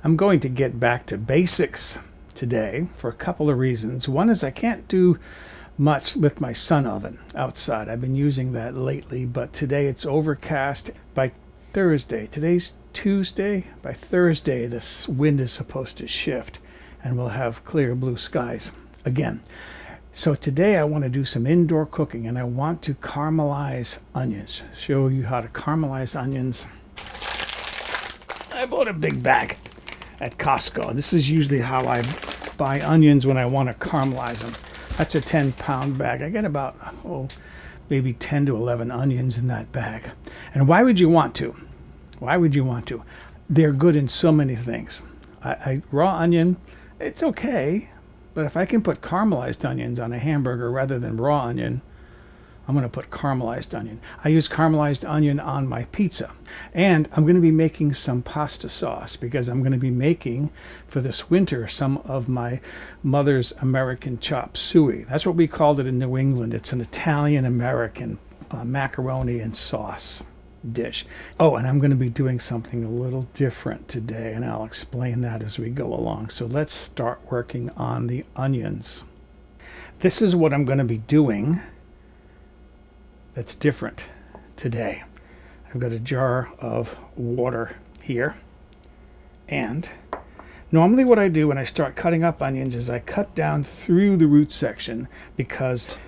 I'm going to get back to basics today for a couple of reasons. One is I can't do much with my sun oven outside. I've been using that lately, but today it's overcast. By Thursday, today's Tuesday, by Thursday this wind is supposed to shift and we'll have clear blue skies again. So today I want to do some indoor cooking, and I want to caramelize onions. Show you how to caramelize onions. I bought a big bag at Costco. This is usually how I buy onions when I want to caramelize them. That's a 10-pound bag. I get about, maybe 10 to 11 onions in that bag. And why would you want to? Why would you want to? They're good in so many things. Raw onion, it's okay. But if I can put caramelized onions on a hamburger rather than raw onion, I'm going to put caramelized onion. I use caramelized onion on my pizza. And I'm going to be making some pasta sauce because I'm going to be making, for this winter, some of my mother's American chop suey. That's what we called it in New England. It's an Italian-American macaroni and sauce dish. Oh, and I'm going to be doing something a little different today, and I'll explain that as we go along. So let's start working on the onions. This is what I'm going to be doing that's different today. I've got a jar of water here, and normally what I do when I start cutting up onions is I cut down through the root section because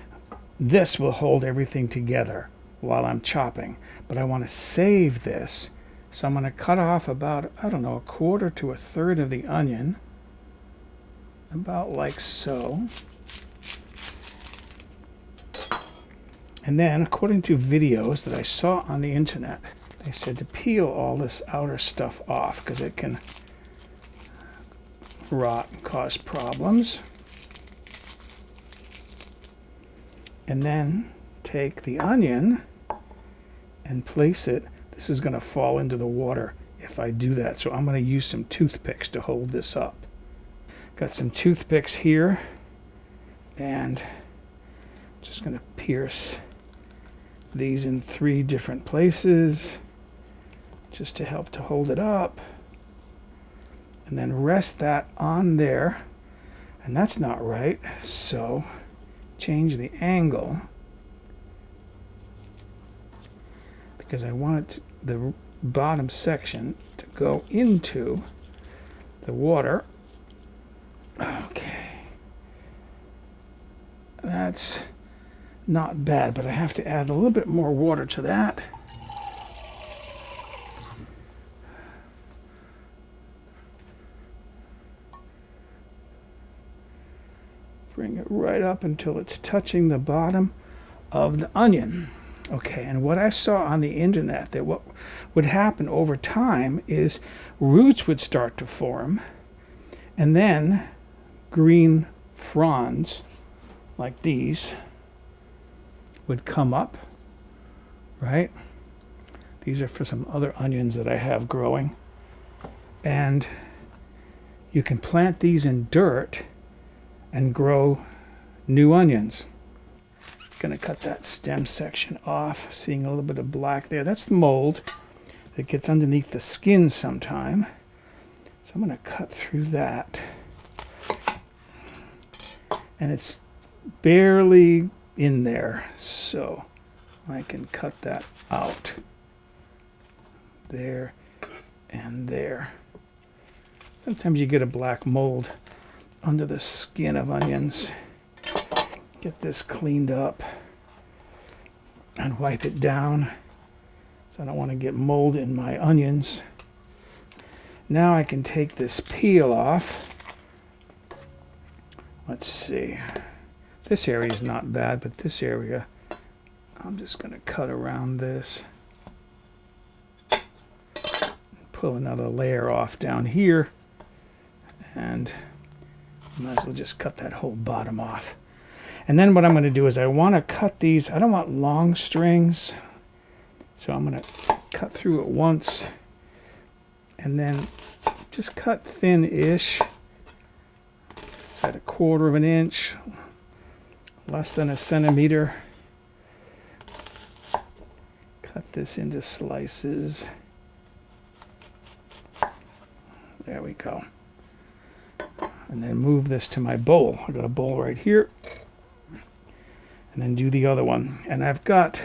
this will hold everything together while I'm chopping. But I want to save this, so I'm going to cut off about, a quarter to a third of the onion, about like so. And then, according to videos that I saw on the internet, they said to peel all this outer stuff off because it can rot and cause problems. And then take the onion and place it. This is going to fall into the water if I do that. So I'm going to use some toothpicks to hold this up. Got some toothpicks here, and just going to pierce these in 3 different places just to help to hold it up. And then rest that on there. And that's not right. So change the angle, because I want the bottom section to go into the water. Okay. That's not bad, but I have to add a little bit more water to that. Bring it right up until it's touching the bottom of the onion. Okay, and what I saw on the internet, that what would happen over time is roots would start to form, and then green fronds like these would come up, right? These are for some other onions that I have growing. And you can plant these in dirt and grow new onions. Going to cut that stem section off, seeing a little bit of black there. That's the mold that gets underneath the skin sometime. So I'm going to cut through that. And it's barely in there, so I can cut that out. There and there. Sometimes you get a black mold under the skin of onions. Get this cleaned up and wipe it down, so I don't want to get mold in my onions. Now I can take this peel off. Let's see. This area is not bad, but this area, I'm just going to cut around this. Pull another layer off down here, and might as well just cut that whole bottom off. And then what I'm going to do is I want to cut these. I don't want long strings, so I'm going to cut through it once and then just cut thin-ish. It's at 1/4 of an inch, less than a centimeter. Cut this into slices. There we go. And then move this to my bowl. I got a bowl right here. And then do the other one. And I've got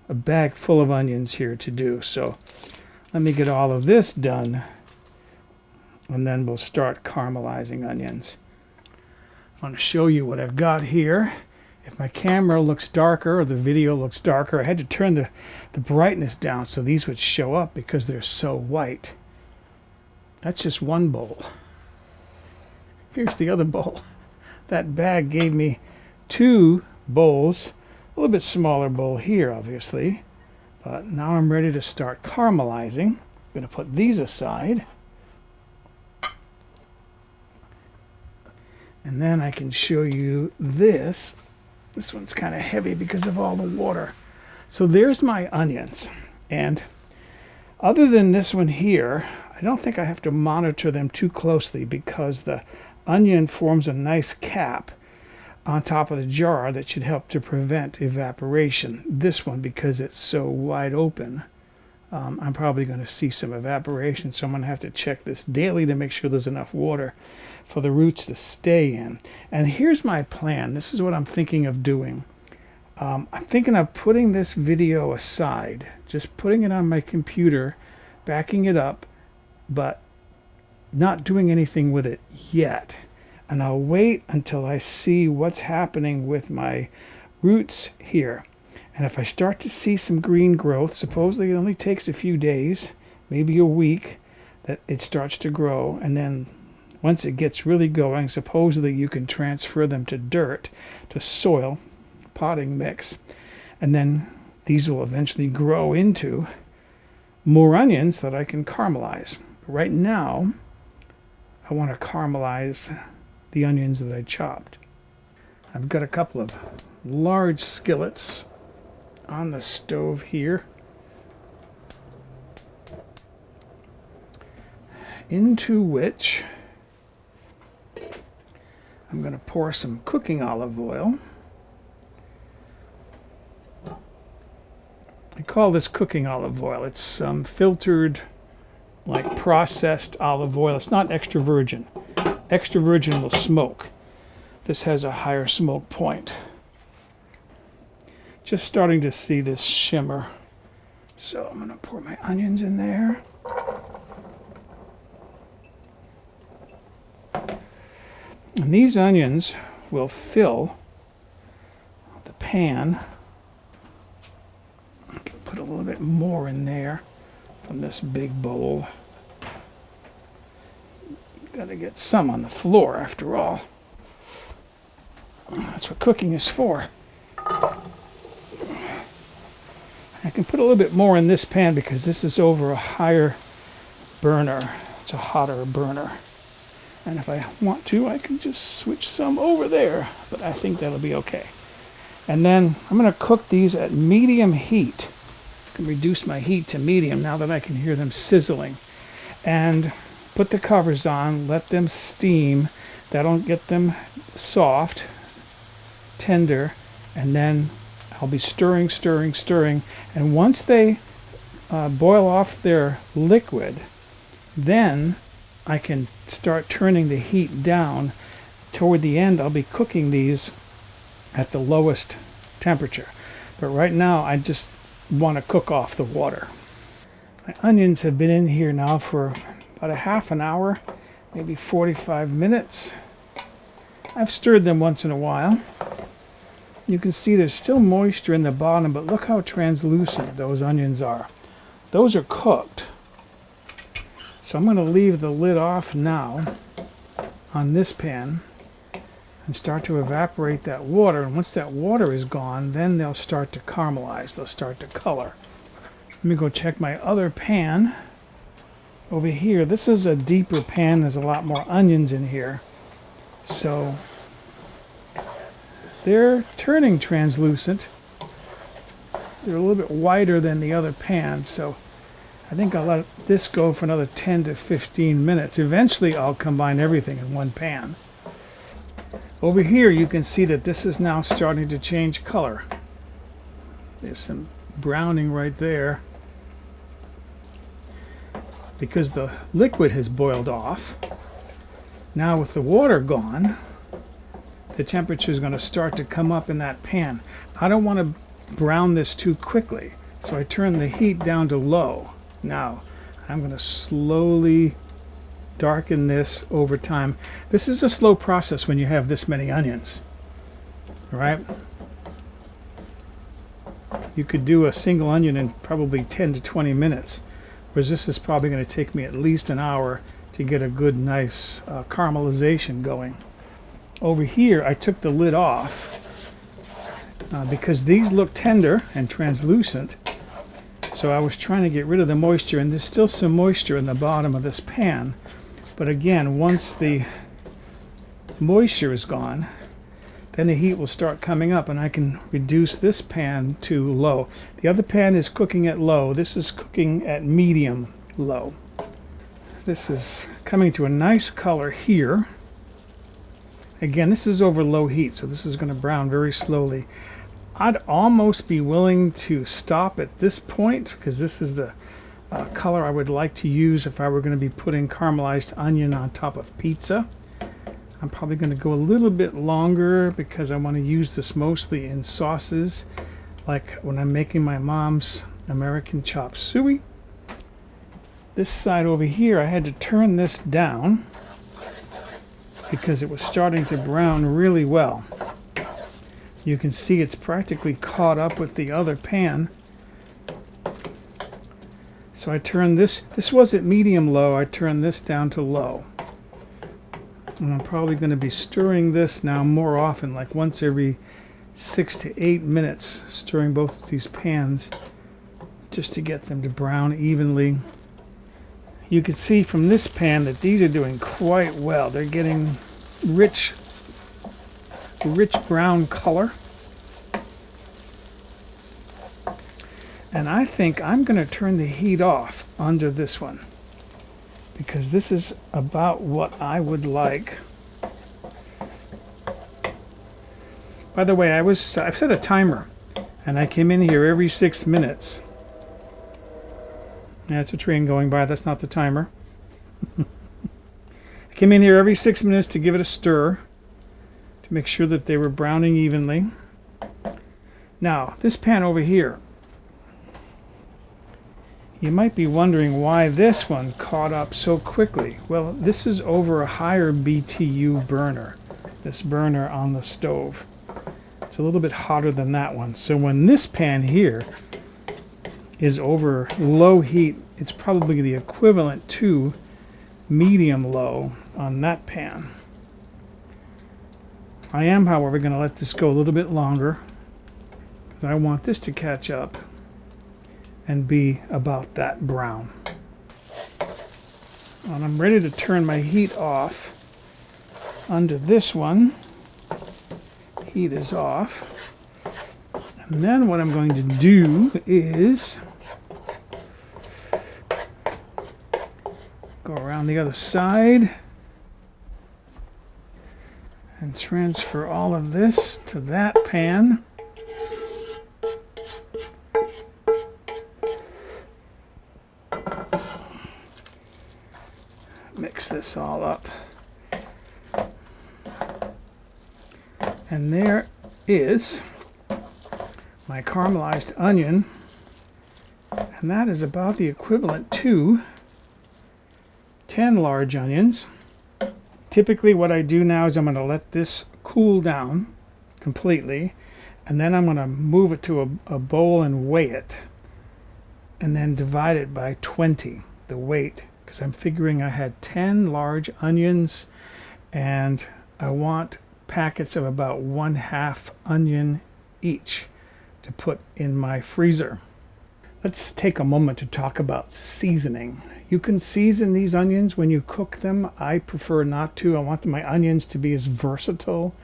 a bag full of onions here to do. So let me get all of this done. And then we'll start caramelizing onions. I want to show you what I've got here. If my camera looks darker or the video looks darker, I had to turn the brightness down so these would show up because they're so white. That's just one bowl. Here's the other bowl. That bag gave me 2 bowls. A little bit smaller bowl here, obviously. But now I'm ready to start caramelizing. I'm going to put these aside. And then I can show you this. This one's kind of heavy because of all the water. So there's my onions. And other than this one here, I don't think I have to monitor them too closely because the onion forms a nice cap on top of the jar that should help to prevent evaporation. This one, because it's so wide open, I'm probably going to see some evaporation, so I'm going to have to check this daily to make sure there's enough water for the roots to stay in. And here's my plan. This is what I'm thinking of doing. I'm thinking of putting this video aside, just putting it on my computer, backing it up, but not doing anything with it yet. And I'll wait until I see what's happening with my roots here. And if I start to see some green growth, supposedly it only takes a few days, maybe a week, that it starts to grow. And then once it gets really going, supposedly you can transfer them to dirt, to soil, potting mix. And then these will eventually grow into more onions that I can caramelize. But right now, I want to caramelize the onions that I chopped. I've got a couple of large skillets on the stove here, into which I'm going to pour some cooking olive oil. I call this cooking olive oil. It's filtered, like processed olive oil. It's not extra virgin. Extra virgin will smoke. This has a higher smoke point. Just starting to see this shimmer. So I'm going to pour my onions in there. And these onions will fill the pan. I can put a little bit more in there from this big bowl. Got to get some on the floor after all. That's what cooking is for. I can put a little bit more in this pan because this is over a higher burner. It's a hotter burner. And if I want to, I can just switch some over there. But I think that'll be okay. And then I'm going to cook these at medium heat. I can reduce my heat to medium now that I can hear them sizzling. And put the covers on, let them steam. That'll get them soft, tender, and then I'll be stirring. And once they boil off their liquid, then I can start turning the heat down. Toward the end, I'll be cooking these at the lowest temperature. But right now, I just want to cook off the water. My onions have been in here now for about a half an hour, maybe 45 minutes. I've stirred them once in a while. You can see there's still moisture in the bottom, but look how translucent those onions are. Those are cooked. So I'm going to leave the lid off now on this pan and start to evaporate that water. And once that water is gone, then they'll start to caramelize. They'll start to color. Let me go check my other pan over here. This is a deeper pan. There's a lot more onions in here. So they're turning translucent. They're a little bit whiter than the other pan, so I think I'll let this go for another 10 to 15 minutes. Eventually I'll combine everything in one pan. Over here you can see that this is now starting to change color. There's some browning right there. because the liquid has boiled off. Now with the water gone, the temperature is going to start to come up in that pan. I don't want to brown this too quickly, so I turn the heat down to low. Now I'm going to slowly darken this over time. This is a slow process when you have this many onions. All right? You could do a single onion in probably 10 to 20 minutes, whereas this is probably going to take me at least an hour to get a good, nice caramelization going. Over here, I took the lid off because these look tender and translucent. So I was trying to get rid of the moisture, and there's still some moisture in the bottom of this pan. But again, once the moisture is gone, then the heat will start coming up, and I can reduce this pan to low. The other pan is cooking at low. This is cooking at medium low. This is coming to a nice color here. Again, this is over low heat, so this is going to brown very slowly. I'd almost be willing to stop at this point, because this is the color I would like to use if I were going to be putting caramelized onion on top of pizza. I'm probably going to go a little bit longer because I want to use this mostly in sauces, like when I'm making my mom's American chop suey. This side over here, I had to turn this down because it was starting to brown really well. You can see it's practically caught up with the other pan. So I turned this was at medium low, I turned this down to low. And I'm probably going to be stirring this now more often, like once every 6 to 8 minutes, stirring both of these pans just to get them to brown evenly. You can see from this pan that these are doing quite well. They're getting rich brown color. And I think I'm going to turn the heat off under this one, because this is about what I would like. By the way, I've set a timer, and I came in here every 6 minutes. That's a train going by, that's not the timer. I came in here every 6 minutes to give it a stir, to make sure that they were browning evenly. Now, this pan over here, you might be wondering why this one caught up so quickly. Well, this is over a higher BTU burner, this burner on the stove. It's a little bit hotter than that one. So when this pan here is over low heat, it's probably the equivalent to medium low on that pan. I am, however, going to let this go a little bit longer because I want this to catch up and be about that brown. And I'm ready to turn my heat off under this one. Heat is off. And then what I'm going to do is go around the other side and transfer all of this to that pan. Mix this all up. And there is my caramelized onion. And that is about the equivalent to 10 large onions. Typically what I do now is I'm going to let this cool down completely. And then I'm going to move it to a bowl and weigh it. And then divide it by 20, the weight. Because I'm figuring I had 10 large onions, and I want packets of about 1/2 onion each to put in my freezer. Let's take a moment to talk about seasoning. You can season these onions when you cook them. I prefer not to. I want my onions to be as versatile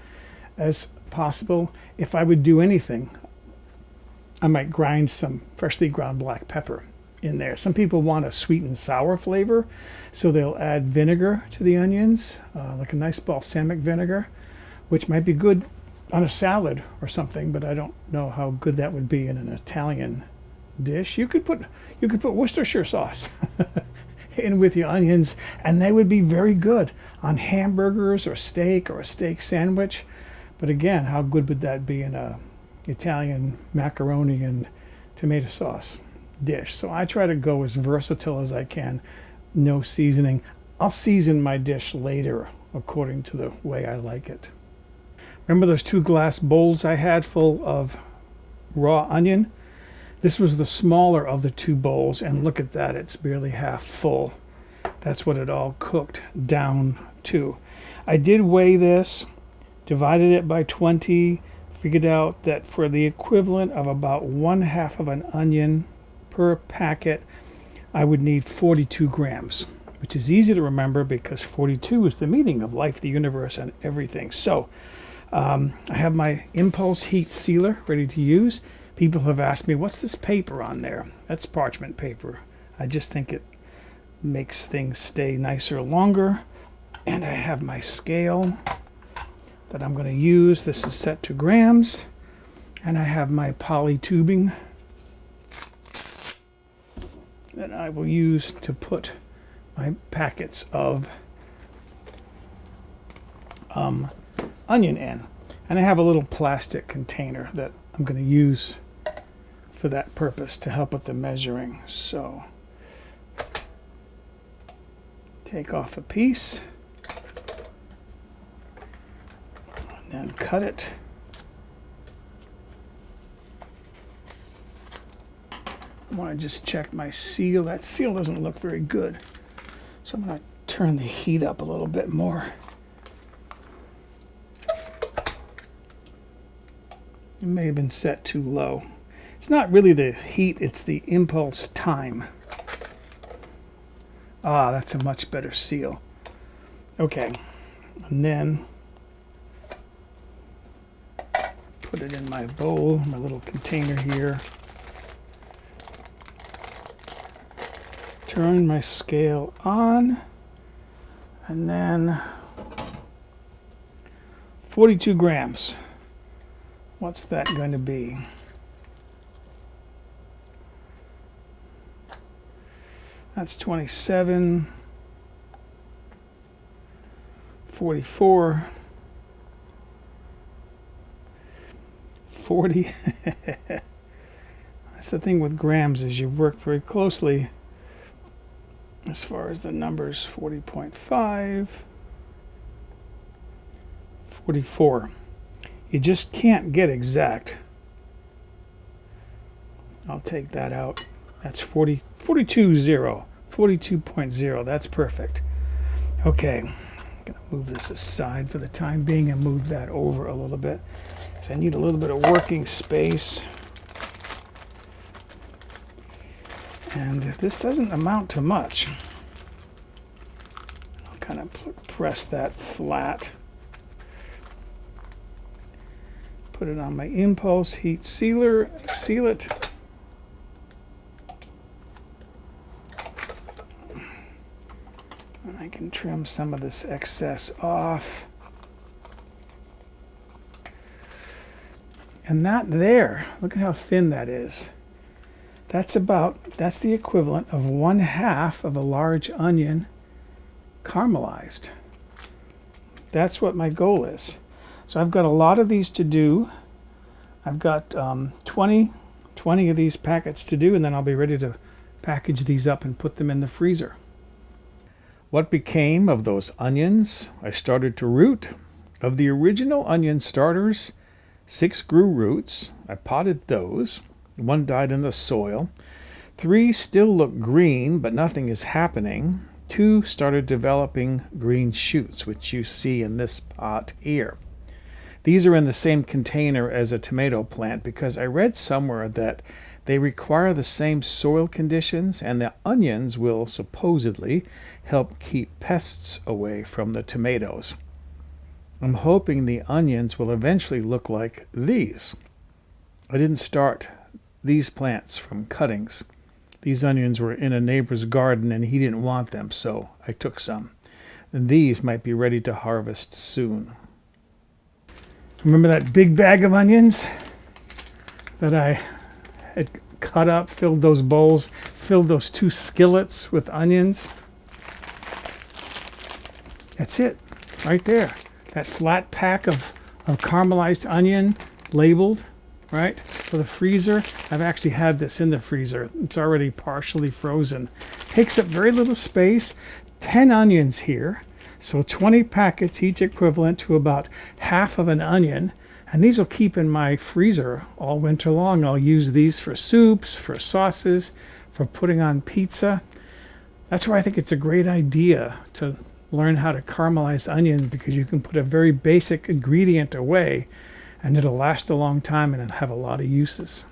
as possible. If I would do anything, I might grind some freshly ground black pepper in there. Some people want a sweet and sour flavor, so they'll add vinegar to the onions, like a nice balsamic vinegar, which might be good on a salad or something, but I don't know how good that would be in an Italian dish. You could put Worcestershire sauce in with your onions, and they would be very good on hamburgers or steak or a steak sandwich. But again, how good would that be in a Italian macaroni and tomato sauce dish? So I try to go as versatile as I can. No seasoning. I'll season my dish later according to the way I like it. Remember those 2 glass bowls I had full of raw onion? This was the smaller of the 2 bowls, and look at that, it's barely half full. That's what it all cooked down to. I did weigh this, divided it by 20, figured out that for the equivalent of about 1/2 of an onion per packet, I would need 42 grams, which is easy to remember because 42 is the meaning of life, the universe, and everything. So I have my impulse heat sealer ready to use. People have asked me, what's this paper on there? That's parchment paper. I just think it makes things stay nicer longer. And I have my scale that I'm going to use. This is set to grams. And I have my poly tubing that I will use to put my packets of onion in. And I have a little plastic container that I'm going to use for that purpose to help with the measuring. So take off a piece and then cut it. I want to just check my seal. That seal doesn't look very good, so I'm going to turn the heat up a little bit more. It may have been set too low. It's not really the heat, it's the impulse time. Ah, that's a much better seal. Okay, and then put it in my bowl, my little container here. Turn my scale on, and then 42 grams. What's that going to be? That's 27, 44, 40. That's the thing with grams, is you work very closely as far as the numbers. 40.5, 44. You just can't get exact. I'll take that out. That's 42.0. That's perfect. Okay, I'm going to move this aside for the time being and move that over a little bit. So I need a little bit of working space. And this doesn't amount to much. I'll kind of press that flat. Put it on my impulse heat sealer, seal it. And I can trim some of this excess off. And that there, look at how thin that is. That's the equivalent of 1/2 of a large onion caramelized. That's what my goal is. So I've got a lot of these to do. I've got 20 of these packets to do, and then I'll be ready to package these up and put them in the freezer. What became of those onions? I started to root. Of the original onion starters, 6 grew roots. I potted those. 1 died in the soil. 3 still look green, but nothing is happening. 2 started developing green shoots, which you see in this pot here. These are in the same container as a tomato plant because I read somewhere that they require the same soil conditions, and the onions will supposedly help keep pests away from the tomatoes. I'm hoping the onions will eventually look like these. I didn't start these plants from cuttings. These onions were in a neighbor's garden and he didn't want them, so I took some. And these might be ready to harvest soon. Remember that big bag of onions that I had cut up, filled those bowls, filled those 2 skillets with onions? That's it, right there. That flat pack of caramelized onion labeled, right, for the freezer. I've actually had this in the freezer. It's already partially frozen. Takes up very little space. 10 onions here. So 20 packets, each equivalent to about half of an onion. And these will keep in my freezer all winter long. I'll use these for soups, for sauces, for putting on pizza. That's why I think it's a great idea to learn how to caramelize onions, because you can put a very basic ingredient away and it'll last a long time and it'll have a lot of uses.